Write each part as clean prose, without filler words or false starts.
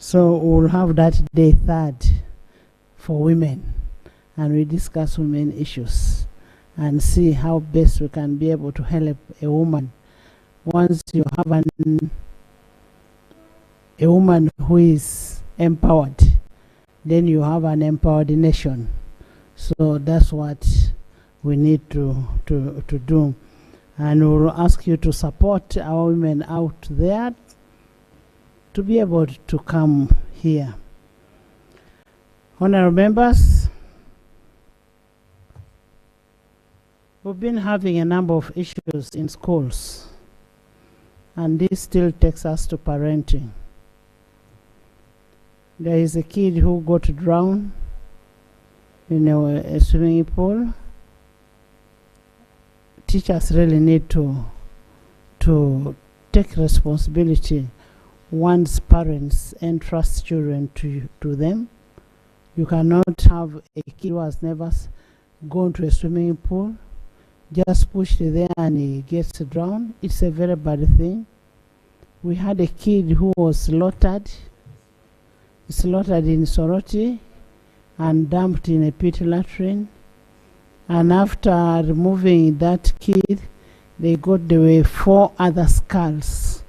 So we'll have that day 3rd for women, and we discuss women issues and see how best we can be able to help a woman. Once you have a woman who is empowered, then you have an empowered nation. So that's what we need to do. And we'll ask you to support our women out there to be able to come here. Honorable members, we've been having a number of issues in schools, and this still takes us to parenting. There is a kid who got drowned in a swimming pool. Teachers really need to take responsibility once parents entrust children to them. You cannot have a kid who has never gone to a swimming pool, just pushed there and he gets drowned. It's a very bad thing. We had a kid who was slaughtered in Soroti and dumped in a pit latrine. And after removing that kid, there were 4 other skulls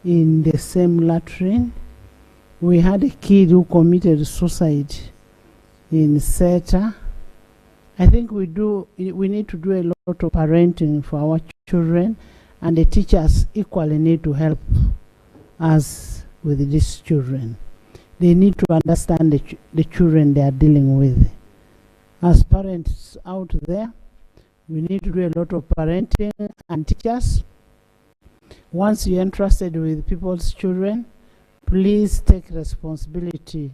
in the same latrine. We had a kid who committed suicide in Seta. I think we need to do a lot of parenting for our children, and the teachers equally need to help us with these children. They need to understand the children they are dealing with. As parents out there, we need to do a lot of parenting, and teachers, once you're entrusted with people's children, please take responsibility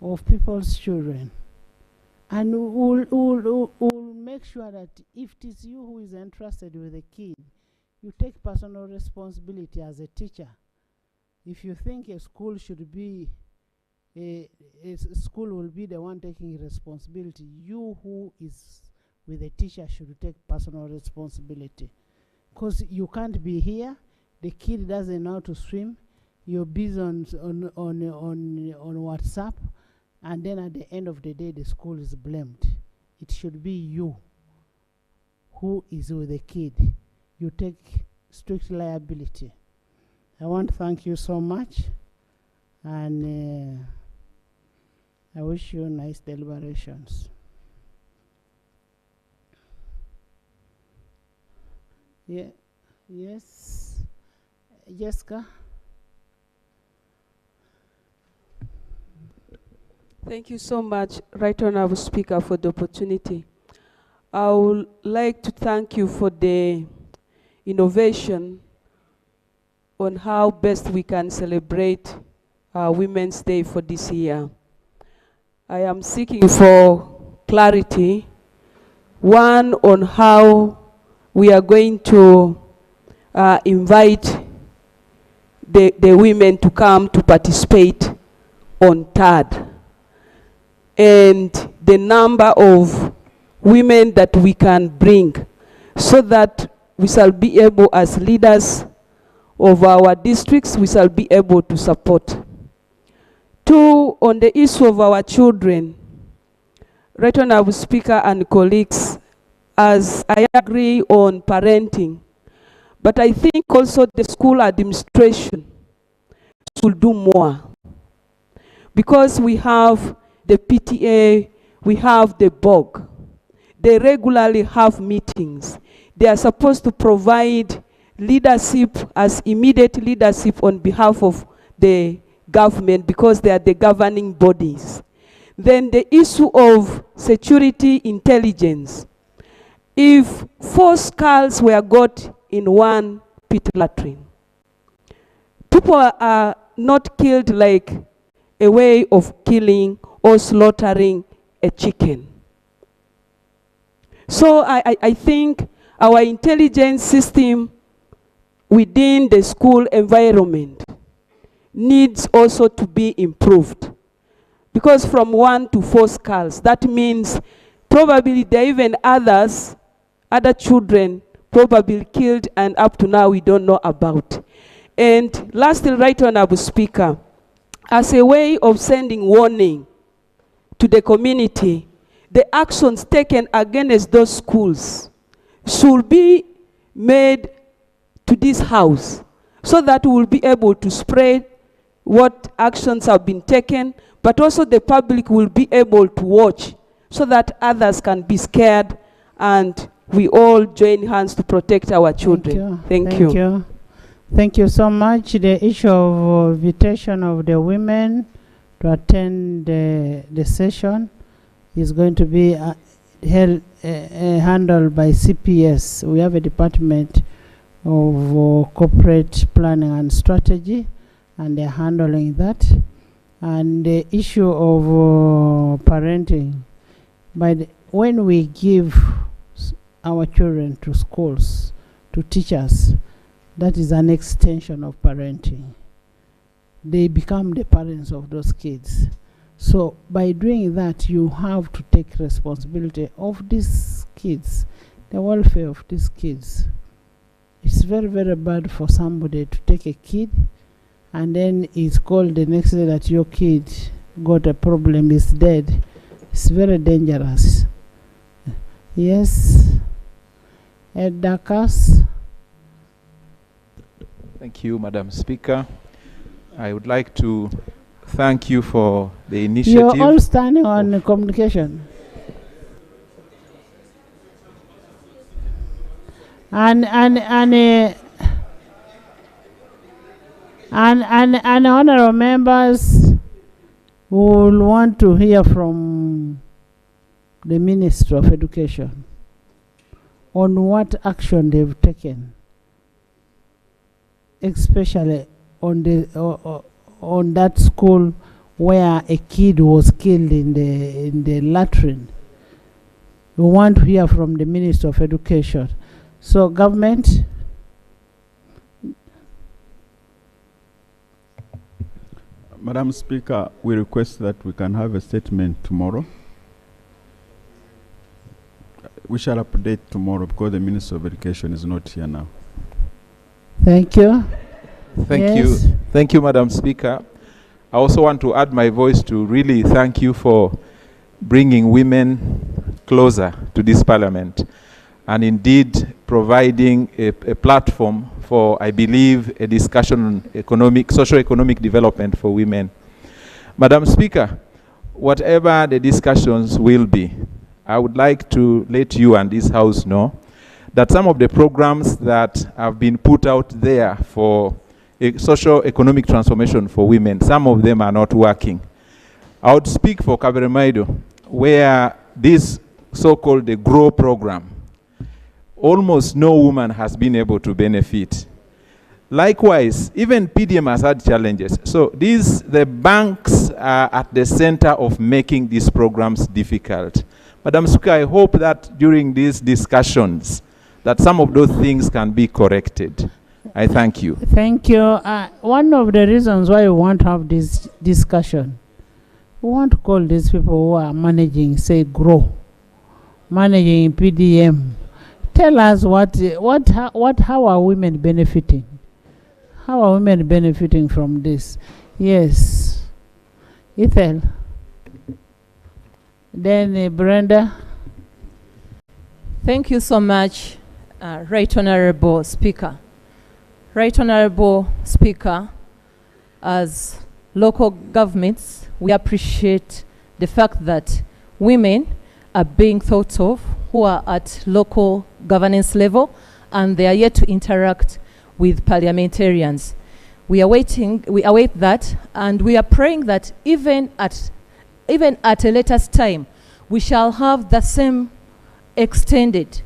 of people's children. And we'll make sure that if it is you who is entrusted with a kid, you take personal responsibility as a teacher. If you think a school should be a school will be the one taking responsibility, you who is with a teacher should take personal responsibility. Because you can't be here, the kid doesn't know how to swim, you're busy on WhatsApp, and then at the end of the day, the school is blamed. It should be you who is with the kid. You take strict liability. I want to thank you so much, and I wish you nice deliberations. Yeah. Yes. Jessica? Thank you so much, Right Honorable Speaker, for the opportunity. I would like to thank you for the innovation on how best we can celebrate Women's Day for this year. I am seeking for clarity, one, on how we are going to invite the women to come to participate on 3rd, and the number of women that we can bring, so that we shall be able, as leaders of our districts, we shall be able to support. 2, on the issue of our children, Right Honorable Speaker and colleagues, as I agree on parenting, but I think also the school administration should do more, because we have the PTA, we have the BOG. They regularly have meetings. They are supposed to provide leadership as immediate leadership on behalf of the government, because they are the governing bodies. Then the issue of security intelligence. If 4 skulls were got in one pit latrine, people are not killed like a way of killing or slaughtering a chicken. So I think our intelligence system within the school environment needs also to be improved. Because from 1 to 4 skulls, that means probably there are even other children probably killed, and up to now we don't know about. And lastly, Right Honorable Speaker, as a way of sending warning to the community, the actions taken against those schools should be made to this house so that we will be able to spread what actions have been taken, but also the public will be able to watch so that others can be scared and we all join hands to protect our children. Thank you. Thank you so much. The issue of invitation of the women to attend the session is going to be handled by CPS. We have a department of corporate planning and strategy, and they're handling that. And the issue of parenting, when we give our children to schools, to teachers, that is an extension of parenting. They become the parents of those kids. So by doing that, you have to take responsibility of these kids, the welfare of these kids. It's very, very bad for somebody to take a kid and then it's called the next day that your kid got a problem, is dead. It's very dangerous. Yes. Ed Dakas. Thank you, Madam Speaker. I would like to thank you for the initiative. You're all standing on communication. And honorable members will want to hear from the Minister of Education on what action they've taken, especially on that school where a kid was killed in the latrine. We want to hear from the Minister of Education. So government. Madam Speaker, we request that we can have a statement tomorrow. We shall update tomorrow because the Minister of Education is not here now. Thank you. Thank you. Thank you, Madam Speaker. I also want to add my voice to really thank you for bringing women closer to this Parliament and indeed providing a platform for, I believe, a discussion on socio-economic development for women. Madam Speaker, whatever the discussions will be, I would like to let you and this House know that some of the programs that have been put out there for a socio-economic transformation for women, some of them are not working. I would speak for Kaberemaido, where this so-called the GROW program, almost no woman has been able to benefit. Likewise, even PDM has had challenges. So the banks are at the center of making these programs difficult. Madam Speaker, I hope that during these discussions, that some of those things can be corrected. I thank you. Thank you. One of the reasons why we want to have this discussion, we want to call these people who are managing, say, GROW, managing PDM. Tell us how are women benefiting? How are women benefiting from this? Yes. Ethel. Then Brenda. Thank you so much, Right Honorable Speaker. Right Honorable Speaker, as local governments, we appreciate the fact that women are being thought of who are at local governance level and they are yet to interact with parliamentarians. We await that, and we are praying that even at a later time, we shall have the same extended,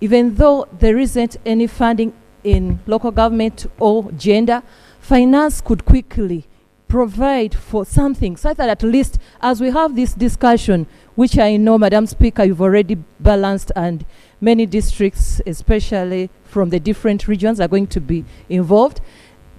even though there isn't any funding in local government or gender, finance could quickly provide for something, so that at least as we have this discussion, which I know, Madam Speaker, you've already balanced, and many districts, especially from the different regions, are going to be involved,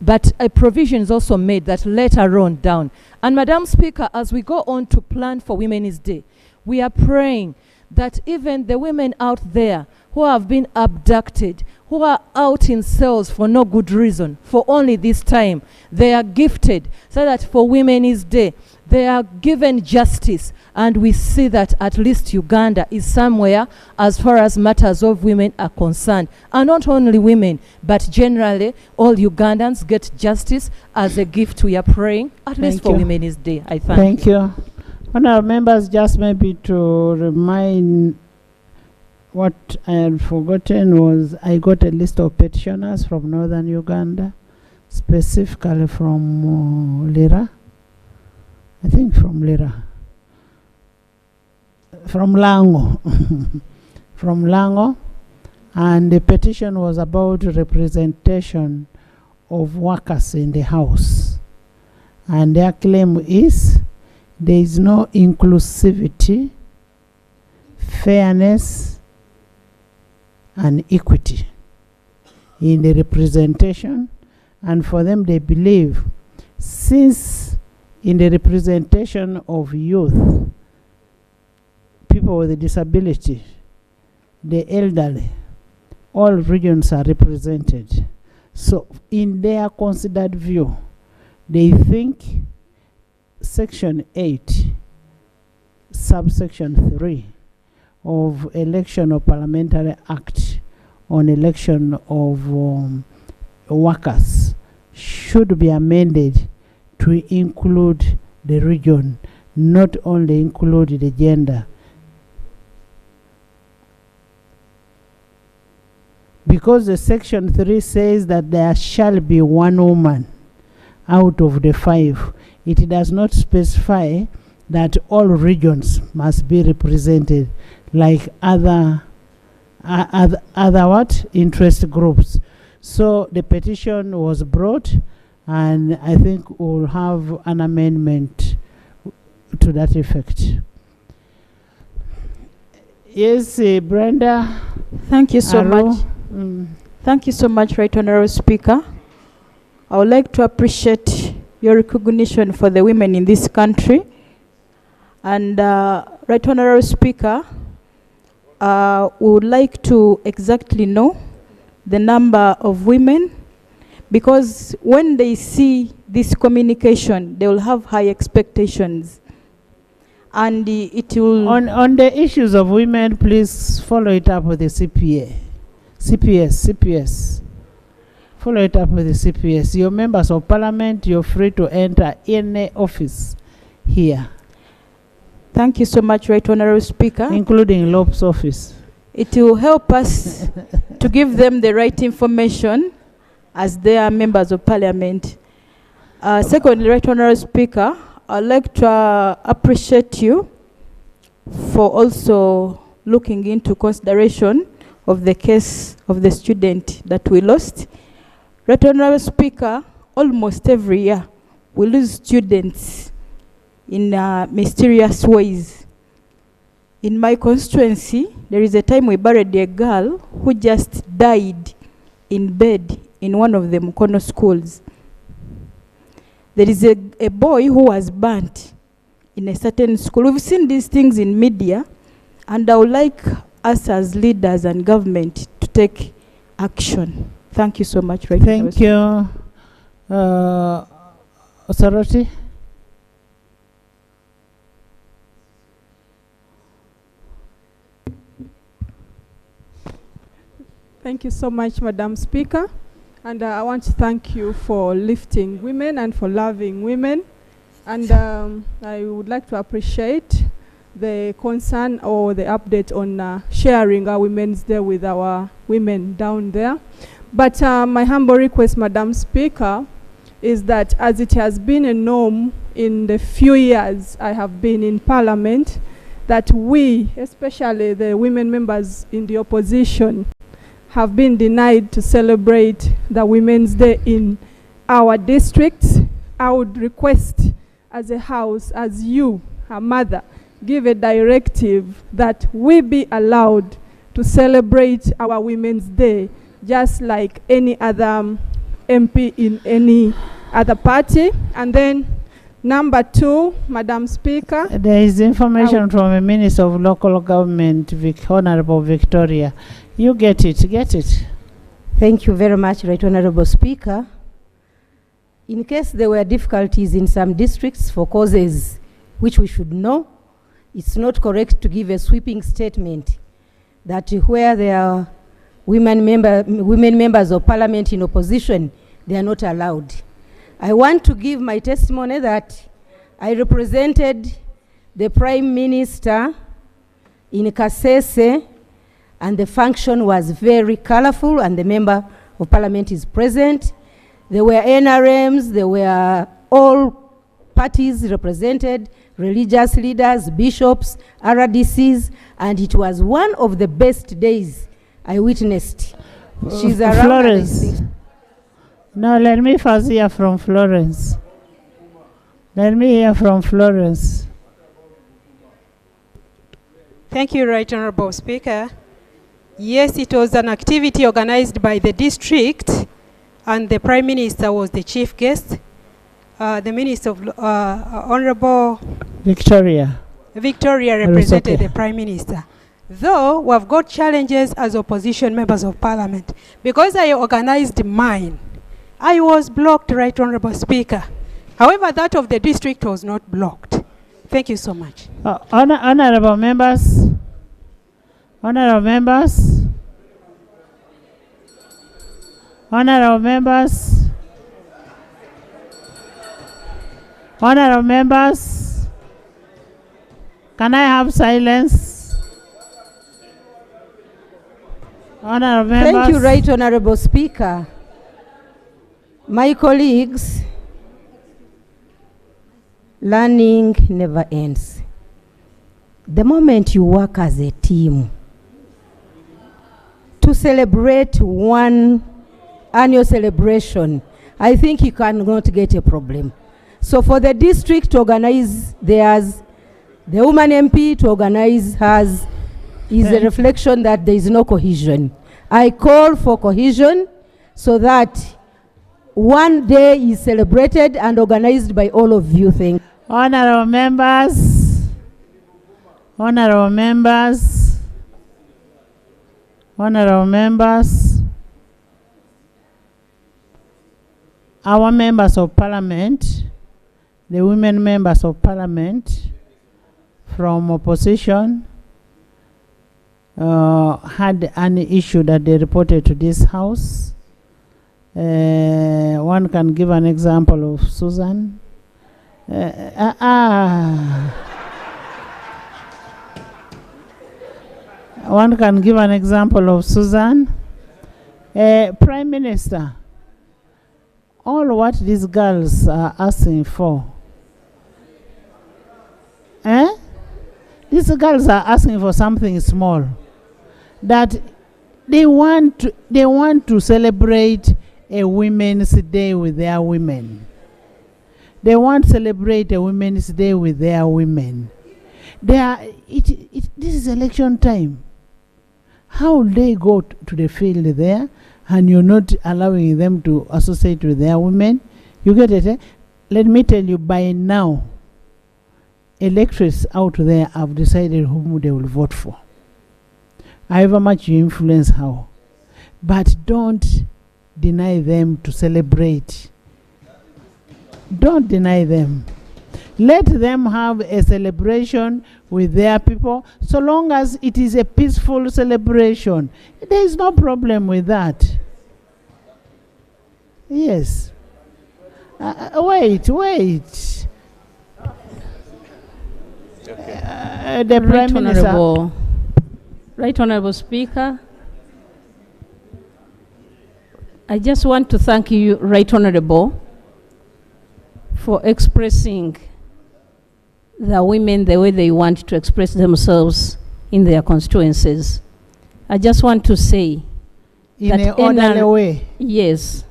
but a provision is also made that later on down. And Madam Speaker, as we go on to plan for Women's Day, we are praying that even the women out there who have been abducted, who are out in cells for no good reason, for only this time. They are gifted so that for Women's Day, they are given justice. And we see that at least Uganda is somewhere as far as matters of women are concerned. And not only women, but generally all Ugandans get justice as a gift. We are praying, at least for Women's Day. I thank you. Honourable members, just maybe to remind, what I had forgotten was I got a list of petitioners from northern Uganda, specifically from Lira. I think from Lira. From Lango. From Lango. And the petition was about representation of workers in the house. And their claim is there is no inclusivity, fairness, and equity in the representation. And for them, they believe, since in the representation of youth, people with a disability, the elderly, all regions are represented. So in their considered view, they think Section 8, subsection 3 of Election of Parliamentary Act on election of workers should be amended to include the region, not only include the gender. Because the Section 3 says that there shall be one woman out of the 5, it does not specify that all regions must be represented like other what? Interest groups. So the petition was brought, and I think we'll have an amendment to that effect. Yes, Brenda. Thank you so much. Thank you so much, Right Honourable Speaker. I would like to appreciate your recognition for the women in this country. And Right Honourable Speaker, we would like to exactly know the number of women, because when they see this communication, they will have high expectations. And it will... On the issues of women, please follow it up with the CPS. Follow it up with the CPS. Your members of parliament, you're free to enter any office here. Thank you so much, Right Honourable Speaker. Including Lop's office. It will help us to give them the right information as they are members of parliament. Secondly, Right Honourable Speaker, I'd like to appreciate you for also looking into consideration of the case of the student that we lost. Right Honourable Speaker, almost every year we lose students in mysterious ways. In my constituency, there is a time we buried a girl who just died in bed in one of the Mukono schools. There is a boy who was burnt in a certain school. We've seen these things in media, and I would like us as leaders and government to take action. Thank you so much. Right. Thank you. Authority. Thank you so much, Madam Speaker. And I want to thank you for lifting women and for loving women. And I would like to appreciate the concern or the update on sharing our Women's Day with our women down there. But my humble request, Madam Speaker, is that as it has been a norm in the few years I have been in Parliament, that we, especially the women members in the opposition, have been denied to celebrate the Women's Day in our districts. I would request as a house, as you, a mother, give a directive that we be allowed to celebrate our Women's Day just like any other MP in any other party. And then number 2, Madam Speaker. There is information from the Minister of Local Government, Honourable Victoria. You get it, get it. Thank you very much, Right Honorable Speaker. In case there were difficulties in some districts for causes which we should know, it's not correct to give a sweeping statement that where there are women members of parliament in opposition, they are not allowed. I want to give my testimony that I represented the Prime Minister in Kasese, and the function was very colorful, and the member of parliament is present. There were NRMs, there were all parties represented, religious leaders, bishops, RDCs, and it was one of the best days I witnessed. She's around. Florence. No, let me first hear from Florence. Let me hear from Florence. Thank you, Right Honorable Speaker. Yes, it was an activity organized by the district, and the Prime Minister was the chief guest. The Minister of Honorable Victoria represented the Prime Minister. Though we've got challenges as opposition members of Parliament, because I organized mine, I was blocked, Right Honorable Speaker. However, that of the district was not blocked. Thank you so much. Honorable members. Honorable members. Honorable members. Honorable members. Can I have silence? Honorable members. Thank you, Right Honorable Speaker. My colleagues, learning never ends. The moment you work as a team to celebrate one annual celebration, I think you cannot get a problem. So for the district to organize theirs, the woman MP to organize hers, is a reflection that there is no cohesion. I call for cohesion so that one day is celebrated and organized by all of you. Thank you. Honorable members. Honorable members. Honorable members. Our members of parliament, the women members of parliament from opposition, had an issue that they reported to this house. One can give an example of Susan. One can give an example of Susan. Prime Minister, all what these girls are asking for. These girls are asking for something small. That they want to celebrate a Women's Day with their women. They want to celebrate a Women's Day with their women. This is election time. How will they go to the field there and you're not allowing them to associate with their women? You get it, eh? Let me tell you, by now, electors out there have decided whom they will vote for. However much you influence how. But don't deny them to celebrate. Don't deny them. Let them have a celebration with their people, so long as it is a peaceful celebration. There is no problem with that. Yes. Wait. The Prime Minister. Right Honorable Speaker, I just want to thank you, Right Honorable, for expressing the women the way they want to express themselves in their constituencies. I just want to say in an orderly way. Yes,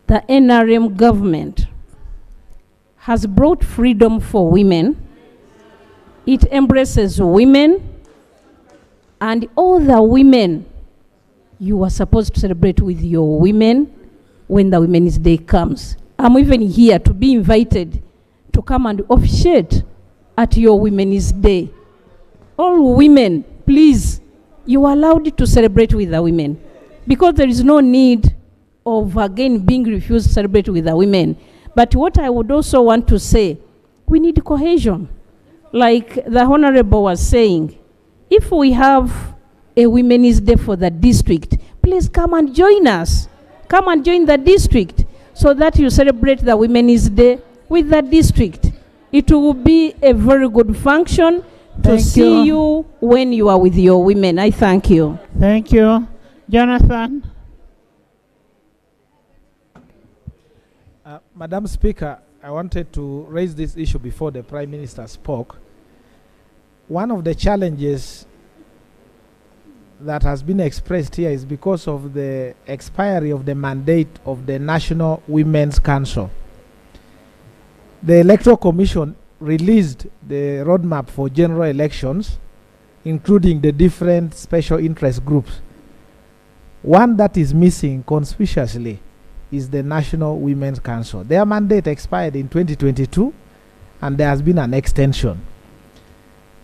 the NRM government has brought freedom for women. It embraces women, and all the women, you are supposed to celebrate with your women when the Women's Day comes. I'm even here to be invited to come and officiate at your Women's Day. All women, please you are allowed to celebrate with the women, because there is no need of again being refused to celebrate with the women. But what I would also want to say, we need cohesion. Like the Honorable was saying, if we have a Women's Day for the district, please come and join us. Come and join the district so that you celebrate the Women's Day with the district. It will be a very good function to see you when you are with your women. I thank you. Thank you. Jonathan? Madam Speaker, I wanted to raise this issue before the Prime Minister spoke. One of the challenges that has been expressed here is because of the expiry of the mandate of the National Women's Council. The Electoral Commission released the roadmap for general elections, including the different special interest groups. One that is missing conspicuously is the National Women's Council. Their mandate expired in 2022, and there has been an extension.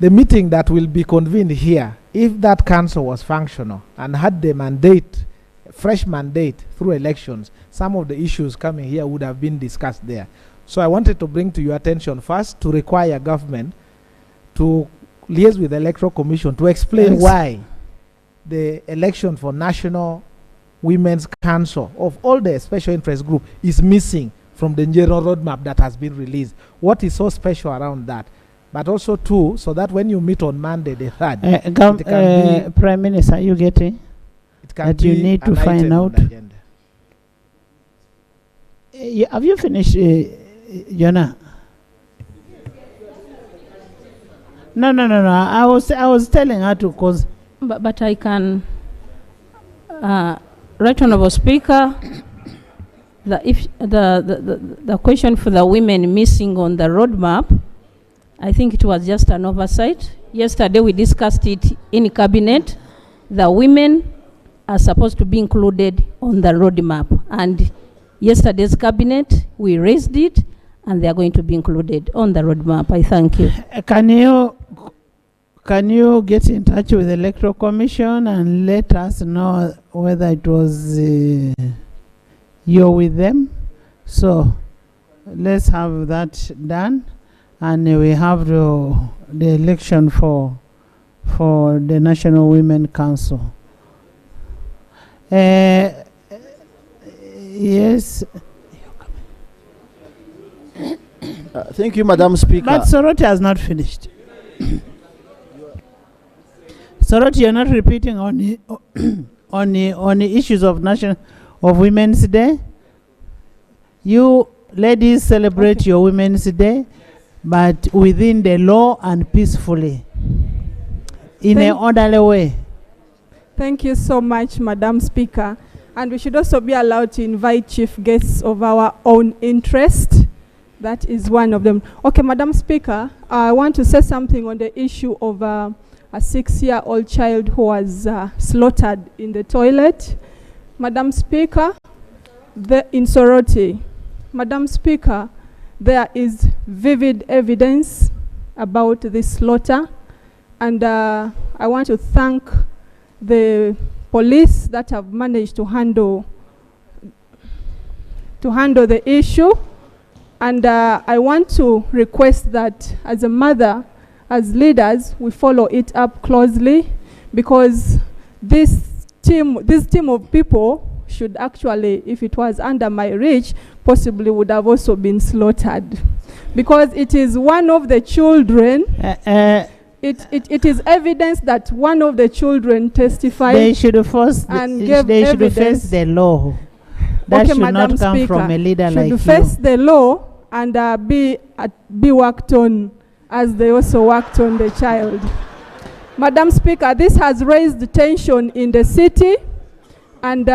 The meeting that will be convened here, if that council was functional and had the mandate, fresh mandate through elections, some of the issues coming here would have been discussed there. So I wanted to bring to your attention first to require government to liaise with the Electoral Commission to explain why the election for National Women's Council of all the special interest group is missing from the general roadmap that has been released. What is so special around that? But also too, so that when you meet on Monday the 3rd, Prime Minister, are you getting it can that be you need to an find item on out? the agenda. Have you finished, Jonah? No. I was telling her to cause. But I can, Right Honorable Speaker, the question for the women missing on the roadmap, I think it was just an oversight. Yesterday we discussed it in cabinet. The women are supposed to be included on the roadmap, and yesterday's cabinet we raised it, and they are going to be included on the roadmap. I thank you. Can you get in touch with the Electoral Commission and let us know whether it was you're with them? So let's have that done, and we have the election for the National Women Council. Yes. Thank you, Madam Speaker. But Soroti has not finished. Soroti, you're not repeating on the issues of Women's Day. You ladies celebrate your Women's Day, but within the law and peacefully, in an orderly way. Thank you so much, Madam Speaker. And we should also be allowed to invite chief guests of our own interest. That is one of them. Okay, Madam Speaker, I want to say something on the issue of a 6-year-old child who was slaughtered in the toilet. Madam Speaker, in Soroti, Madam Speaker, there is vivid evidence about this slaughter, and I want to thank the police that have managed to handle the issue. And I want to request that as a mother, as leaders, we follow it up closely, because this team of people should actually, if it was under my reach, possibly would have also been slaughtered. Because it is one of the children, it is evidence that one of the children testified. They should face the law. That should Madam not come Speaker, from a leader like you. Should face the law and be worked on as they also worked on the child. Madam Speaker, this has raised tension in the city, and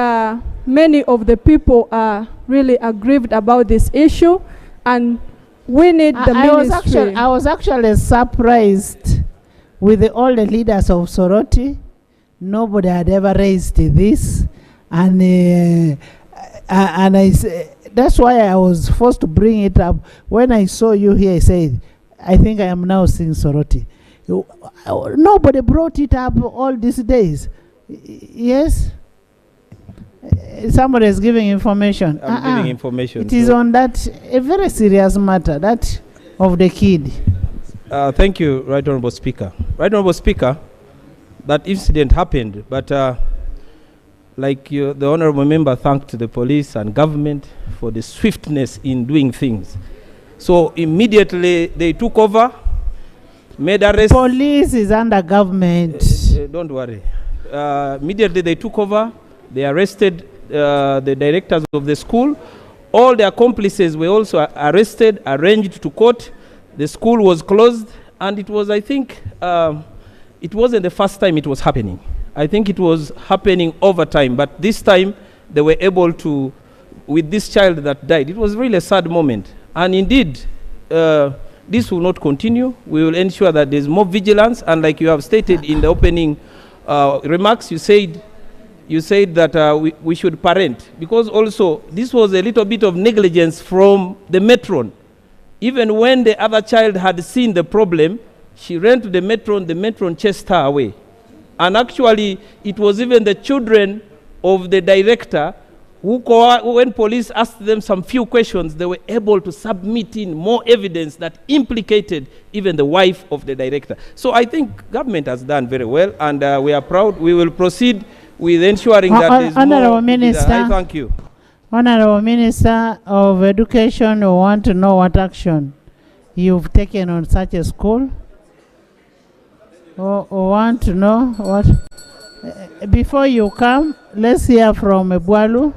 many of the people are really aggrieved about this issue, and we need the ministry. I was actually surprised with all the leaders of Soroti. Nobody had ever raised this, and that's why I was forced to bring it up. When I saw you here, I said, I think I am now seeing Soroti. Nobody brought it up all these days. Yes? Somebody is giving information. I'm giving information. It is on that, a very serious matter, that of the kid. Thank you, Right Honorable Speaker. Right Honorable Speaker, that incident happened, but like the Honorable Member thanked the police and government for the swiftness in doing things. So immediately they took over, made arrests. Police is under government. Don't worry. Immediately they took over, they arrested the directors of the school. All the accomplices were also arrested, arranged to court. The school was closed, and it was, I think, it wasn't the first time it was happening. I think it was happening over time, but this time they were able to, with this child that died, it was really a sad moment. And indeed, this will not continue. We will ensure that there's more vigilance, and like you have stated in the opening remarks, you said that we should parent, because also this was a little bit of negligence from the matron. Even when the other child had seen the problem, she ran to the matron chased her away. And actually, it was even the children of the director who, when police asked them some few questions, they were able to submit in more evidence that implicated even the wife of the director. So I think government has done very well, and we are proud. We will proceed with ensuring that there is Honorable more. Minister, I thank you. Honorable Minister of Education, we want to know what action you've taken on such a school. We want to know what. Before you come, let's hear from Ebwalu.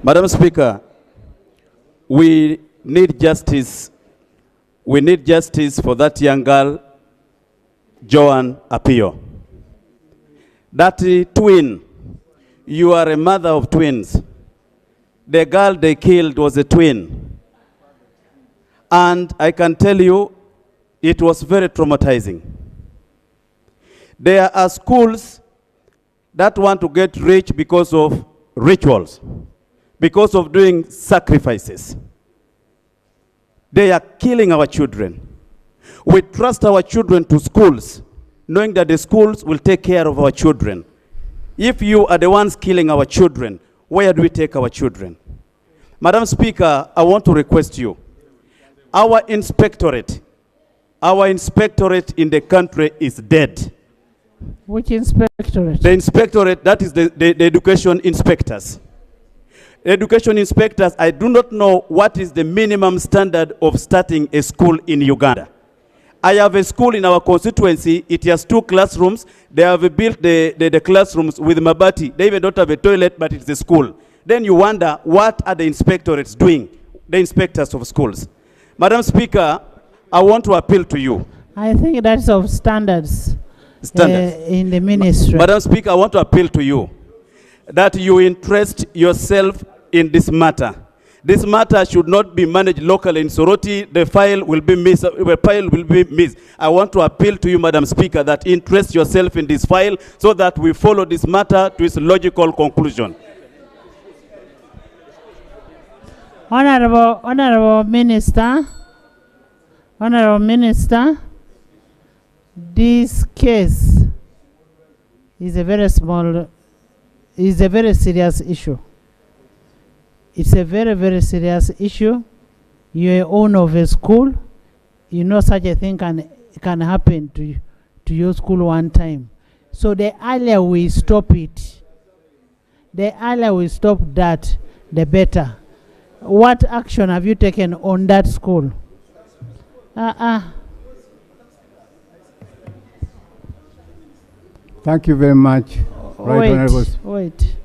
Madam Speaker, we need justice. We need justice for that young girl, Joan Apio. That twin, you are a mother of twins. The girl they killed was a twin. And I can tell you, it was very traumatizing. There are schools that want to get rich because of rituals, because of doing sacrifices. They are killing our children. We trust our children to schools, knowing that the schools will take care of our children. If you are the ones killing our children, where do we take our children? Madam Speaker, I want to request you. Our inspectorate in the country is dead. Which inspectorate? The inspectorate, that is the education inspectors. Education inspectors, I do not know what is the minimum standard of starting a school in Uganda. I have a school in our constituency. It has 2 classrooms. They have built the classrooms with mabati. They even don't have a toilet, but it's a school. Then you wonder, what are the inspectorates doing, the inspectors of schools? Madam Speaker, I want to appeal to you. I think that's of standards. In the ministry. Madam Speaker, I want to appeal to you that you interest yourself in this matter. This matter should not be managed locally in Soroti. The file will be missed. I want to appeal to you, Madam Speaker, that interest yourself in this file so that we follow this matter to its logical conclusion. Honorable Minister, this case is a very serious issue. It's a very, very serious issue. You're owner of a school. You know such a thing can happen to your school one time. So the earlier we stop it, the earlier we stop that, the better. What action have you taken on that school? Thank you very much, Right Honorable. Wait.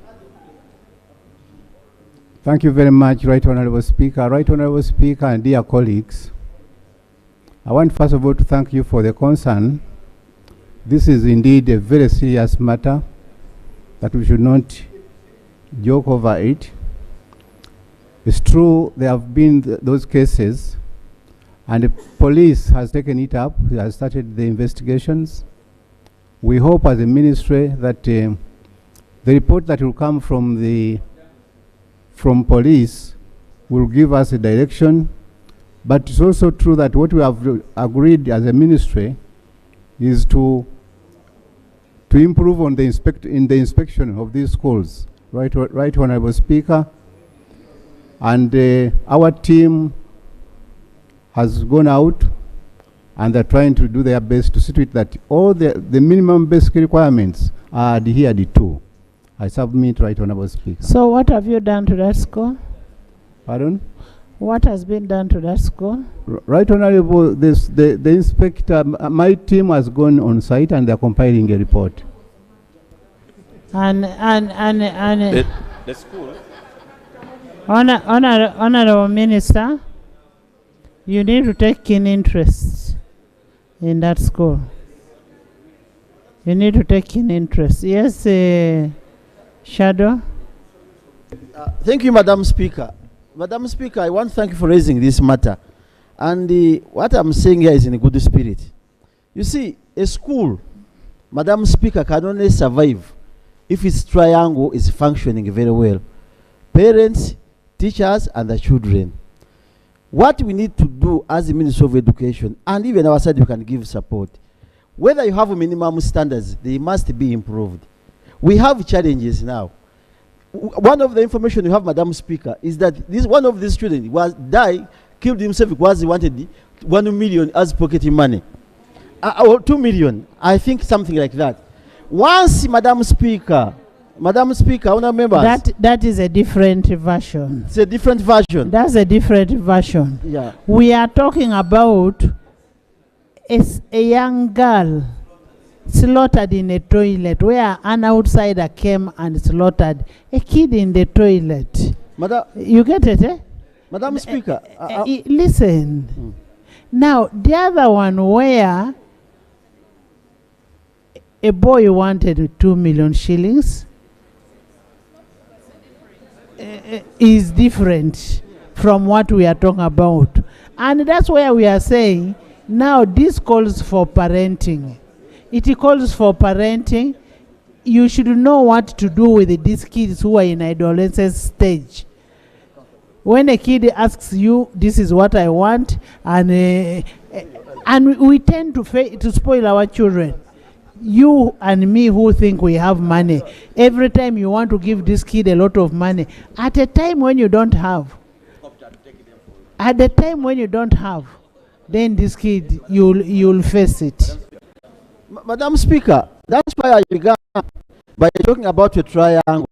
Thank you very much, Right Honorable Speaker. Right Honorable Speaker and dear colleagues, I want first of all to thank you for the concern. This is indeed a very serious matter that we should not joke over it. It's true there have been those cases, and the police has taken it up, has started the investigations. We hope as a ministry that the report that will come from police will give us a direction. But it's also true that what we have agreed as a ministry is to improve on the inspection of these schools. Right, Honorable Speaker. And our team has gone out and they're trying to do their best to see to it that all the minimum basic requirements are adhered to. I submit, Right Honorable Speaker. So what have you done to that school? Pardon? What has been done to that school? Right Honorable, the inspector, my team has gone on site and they're compiling a report. And The school. Honorable Minister, you need to take keen interest in that school. You need to take keen interest. Yes, Shadow? Thank you, Madam Speaker. Madam Speaker, I want to thank you for raising this matter. And what I'm saying here is in a good spirit. You see, a school, Madam Speaker, can only survive if its triangle is functioning very well. Parents, teachers, and the children. What we need to do as the Ministry of Education, and even our side, we can give support. Whether you have minimum standards, they must be improved. We have challenges now. One of the information you have, Madam Speaker, is that one of these children killed himself because he wanted 1 million as pocket money. Or 2 million, I think something like that. Once, Madam Speaker, honourable members. That is a different version. It's a different version. That's a different version. Yeah. We are talking about a young girl slaughtered in a toilet where an outsider came and slaughtered a kid in the toilet. Madam, you get it, eh? Madam Speaker. Listen. Now, the other one where a boy wanted 2 million shillings is different from what we are talking about. And that's where we are saying, now this calls for parenting. It calls for parenting. You should know what to do with these kids who are in adolescence stage. When a kid asks you, this is what I want, and we tend to spoil our children. You and me who think we have money, every time you want to give this kid a lot of money, at a time when you don't have, then this kid, you'll face it. Madam Speaker, that's why I began by talking about a triangle.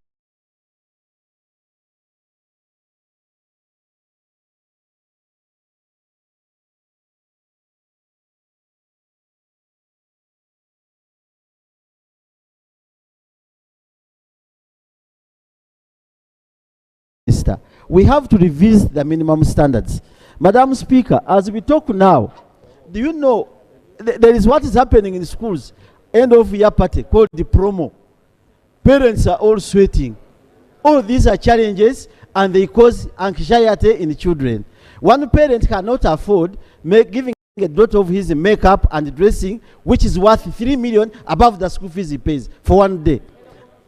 We have to revisit the minimum standards. Madam Speaker, as we talk now, do you know there is what is happening in schools, end of year party called the promo. Parents are all sweating. All these are challenges and they cause anxiety in the children. One parent cannot afford giving a daughter of his makeup and dressing, which is worth 3 million above the school fees he pays for 1 day.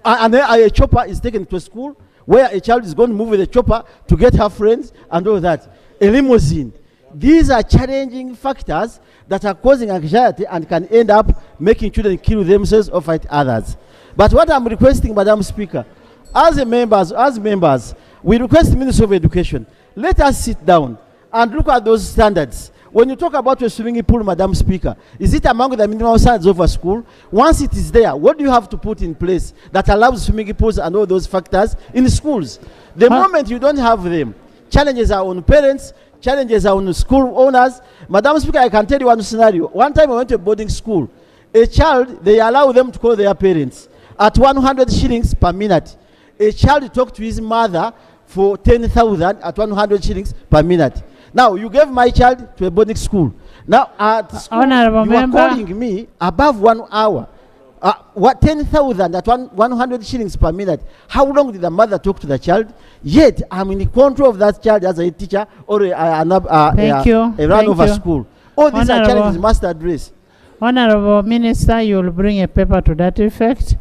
And then a chopper is taken to school where a child is going to move with a chopper to get her friends and all that. A limousine. These are challenging factors that are causing anxiety and can end up making children kill themselves or fight others. But what I'm requesting, Madam Speaker, as members, we request the Ministry of Education, let us sit down and look at those standards. When you talk about a swimming pool, Madam Speaker, is it among the minimum standards of a school? Once it is there, what do you have to put in place that allows swimming pools and all those factors in schools? The moment you don't have them, challenges are on parents, challenges are on school owners. Madam Speaker, I can tell you one scenario. One time I went to a boarding school. A child, they allow them to call their parents at 100 shillings per minute. A child talked to his mother for 10,000 at 100 shillings per minute. Now, you gave my child to a boarding school. Now, at school, you are calling me above 1 hour. 10,000 at 100 shillings per minute. How long did the mother talk to the child? Yet, I'm in control of that child as a teacher or a run of a school. All these are challenges must address. Honorable Minister, you will bring a paper to that effect,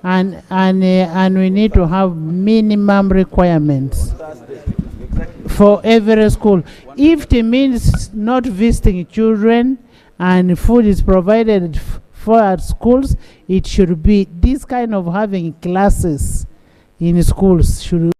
and we need to have minimum requirements for every school. If it means not visiting children and food is provided for at schools, it should be this kind of having classes in schools should